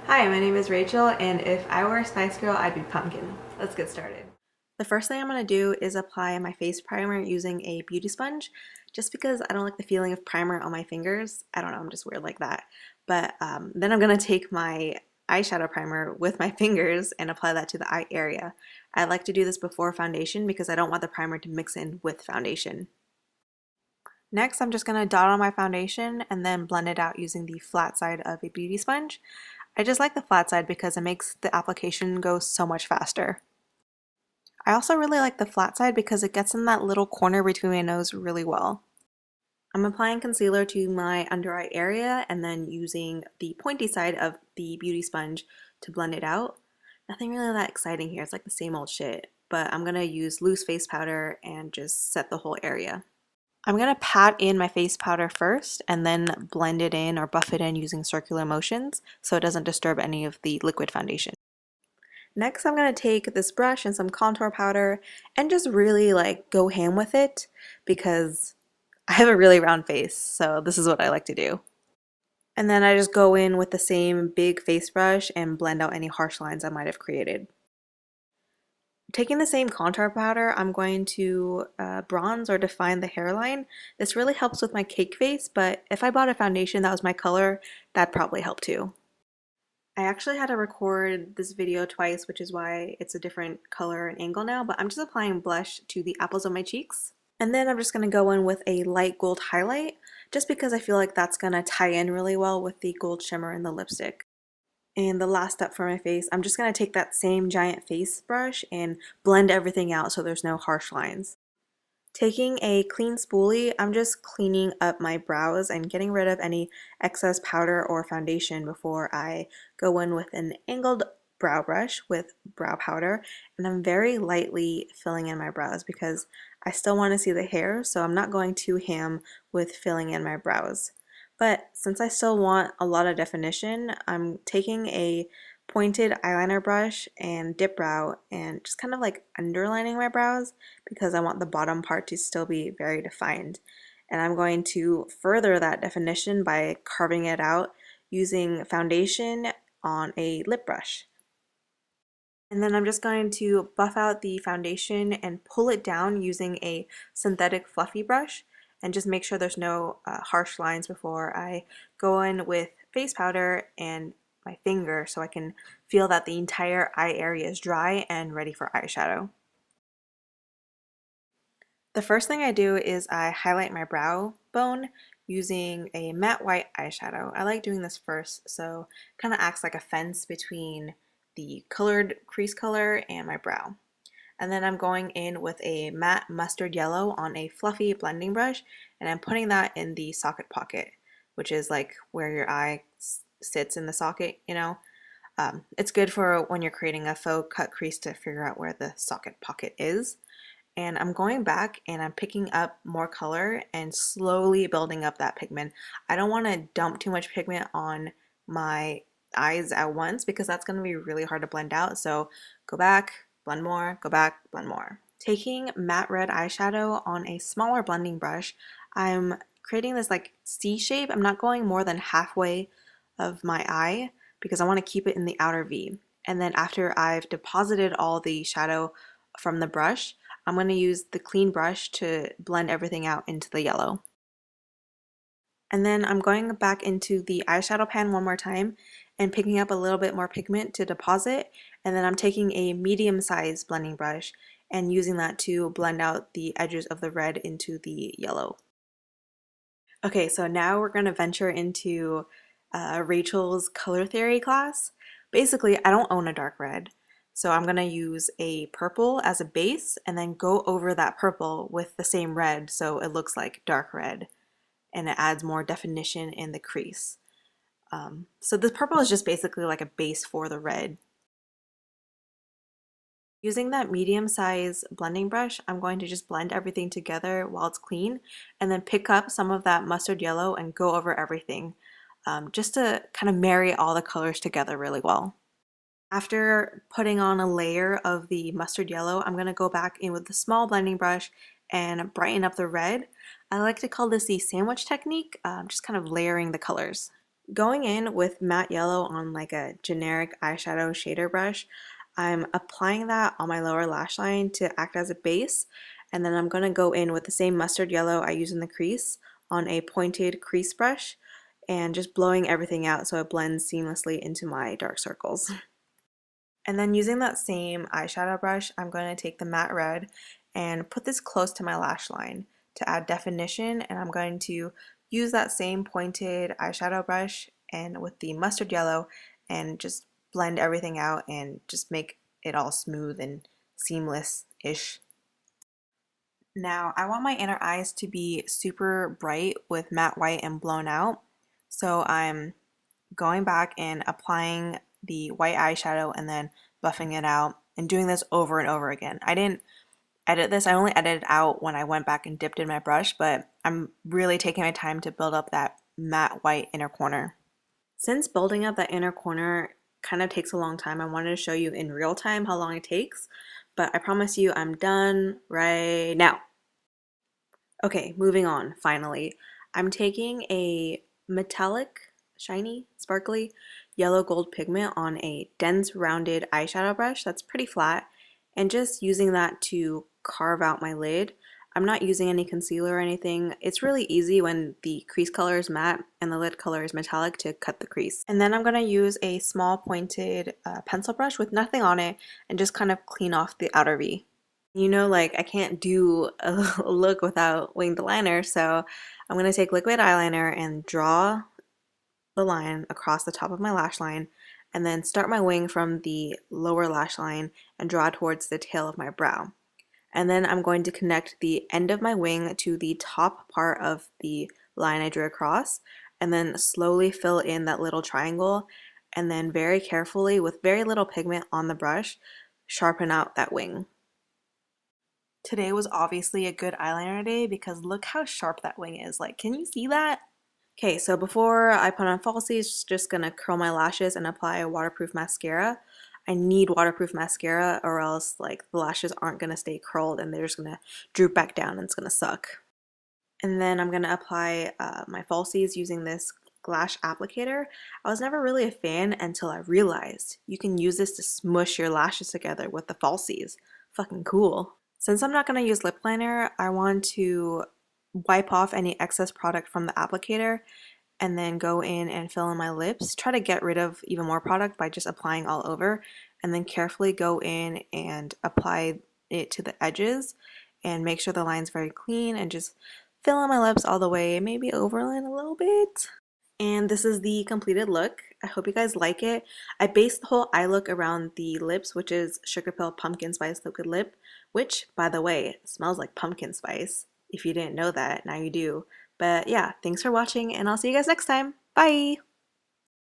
Hi, my name is Rachel, and if I were a Spice Girl, I'd be Pumpkin. Let's get started. The first thing I'm going to do is apply my face primer using a beauty sponge, just because I don't like the feeling of primer on my fingers. I don't know, I'm just weird like that. But then I'm going to take my eyeshadow primer with my fingers and apply that to the eye area. I like to do this before foundation because I don't want the primer to mix in with foundation. Next, I'm just going to dot on my foundation and then blend it out using the flat side of a beauty sponge. I just like the flat side because it makes the application go so much faster. I also really like the flat side because it gets in that little corner between my nose really well. I'm applying concealer to my under eye area and then using the pointy side of the beauty sponge to blend it out. Nothing really that exciting here, it's like the same old shit, but I'm going to use loose face powder and just set the whole area. I'm going to pat in my face powder first and then blend it in or buff it in using circular motions so it doesn't disturb any of the liquid foundation. Next, I'm going to take this brush and some contour powder and just really go ham with it because I have a really round face, so this is what I like to do. And then I just go in with the same big face brush and blend out any harsh lines I might have created. Taking the same contour powder, I'm going to bronze or define the hairline. This really helps with my cake face, but if I bought a foundation that was my color, that'd probably help too. I actually had to record this video twice, which is why it's a different color and angle now, but I'm just applying blush to the apples of my cheeks. And then I'm just going to go in with a light gold highlight, just because I feel like that's going to tie in really well with the gold shimmer in the lipstick. And the last step for my face, I'm just going to take that same giant face brush and blend everything out so there's no harsh lines. Taking a clean spoolie, I'm just cleaning up my brows and getting rid of any excess powder or foundation before I go in with an angled brow brush with brow powder. And I'm very lightly filling in my brows because I still want to see the hair, so I'm not going too ham with filling in my brows. But since I still want a lot of definition, I'm taking a pointed eyeliner brush and dip brow and just kind of underlining my brows because I want the bottom part to still be very defined. And I'm going to further that definition by carving it out using foundation on a lip brush. And then I'm just going to buff out the foundation and pull it down using a synthetic fluffy brush and just make sure there's no harsh lines before I go in with face powder and my finger so I can feel that the entire eye area is dry and ready for eyeshadow. The first thing I do is I highlight my brow bone using a matte white eyeshadow. I like doing this first, so it kind of acts like a fence between the colored crease color and my brow. And then I'm going in with a matte mustard yellow on a fluffy blending brush, and I'm putting that in the socket pocket, which is like where your eye sits in the socket, you know. It's good for when you're creating a faux cut crease to figure out where the socket pocket is. And I'm going back and I'm picking up more color and slowly building up that pigment. I don't want to dump too much pigment on my eyes at once because that's going to be really hard to blend out. So go back, blend more, go back, blend more. Taking matte red eyeshadow on a smaller blending brush, I'm creating this C shape. I'm not going more than halfway of my eye because I want to keep it in the outer V. And then after I've deposited all the shadow from the brush, I'm going to use the clean brush to blend everything out into the yellow. And then I'm going back into the eyeshadow pan one more time and picking up a little bit more pigment to deposit, and then I'm taking a medium-sized blending brush and using that to blend out the edges of the red into the yellow. Okay, so now we're going to venture into Rachel's color theory class. Basically, I don't own a dark red, so I'm going to use a purple as a base and then go over that purple with the same red so it looks like dark red and it adds more definition in the crease. So this purple is just basically like a base for the red. Using that medium size blending brush, I'm going to just blend everything together while it's clean and then pick up some of that mustard yellow and go over everything just to kind of marry all the colors together really well. After putting on a layer of the mustard yellow, I'm going to go back in with the small blending brush and brighten up the red. I like to call this the sandwich technique, just kind of layering the colors. Going in with matte yellow on like a generic eyeshadow shader brush, I'm applying that on my lower lash line to act as a base, and then I'm going to go in with the same mustard yellow I use in the crease on a pointed crease brush and just blowing everything out so it blends seamlessly into my dark circles. And then using that same eyeshadow brush, I'm going to take the matte red and put this close to my lash line to add definition, and I'm going to use that same pointed eyeshadow brush and with the mustard yellow and just blend everything out and just make it all smooth and seamless-ish. Now, I want my inner eyes to be super bright with matte white and blown out, so I'm going back and applying the white eyeshadow and then buffing it out and doing this over and over again. I didn't edit this, I only edited out when I went back and dipped in my brush, but I'm really taking my time to build up that matte white inner corner. Since building up that inner corner kind of takes a long time, I wanted to show you in real time how long it takes, but I promise you I'm done right now. Okay, moving on, finally. I'm taking a metallic, shiny, sparkly, yellow gold pigment on a dense rounded eyeshadow brush that's pretty flat, and just using that to carve out my lid. I'm not using any concealer or anything. It's really easy when the crease color is matte and the lid color is metallic to cut the crease. And then I'm going to use a small pointed pencil brush with nothing on it and just kind of clean off the outer V. You know, like I can't do a look without winged liner, so I'm going to take liquid eyeliner and draw the line across the top of my lash line and then start my wing from the lower lash line and draw towards the tail of my brow. And then I'm going to connect the end of my wing to the top part of the line I drew across and then slowly fill in that little triangle and then very carefully with very little pigment on the brush sharpen out that wing. Today was obviously a good eyeliner day because look how sharp that wing is. Like, can you see that? Okay, so before I put on falsies, just gonna curl my lashes and apply a waterproof mascara. I need waterproof mascara or else like the lashes aren't gonna stay curled and they're just gonna droop back down and it's gonna suck. And then I'm gonna apply my falsies using this lash applicator. I was never really a fan until I realized you can use this to smush your lashes together with the falsies. Fucking cool. Since I'm not going to use lip liner, I want to wipe off any excess product from the applicator and then go in and fill in my lips. Try to get rid of even more product by just applying all over and then carefully go in and apply it to the edges and make sure the line's very clean and just fill in my lips all the way, maybe overline a little bit. And this is the completed look. I hope you guys like it. I based the whole eye look around the lips, which is Sugar Pill Pumpkin Spice Liquid Lip, which, by the way, smells like pumpkin spice. If you didn't know that, now you do. But yeah, thanks for watching, and I'll see you guys next time. Bye!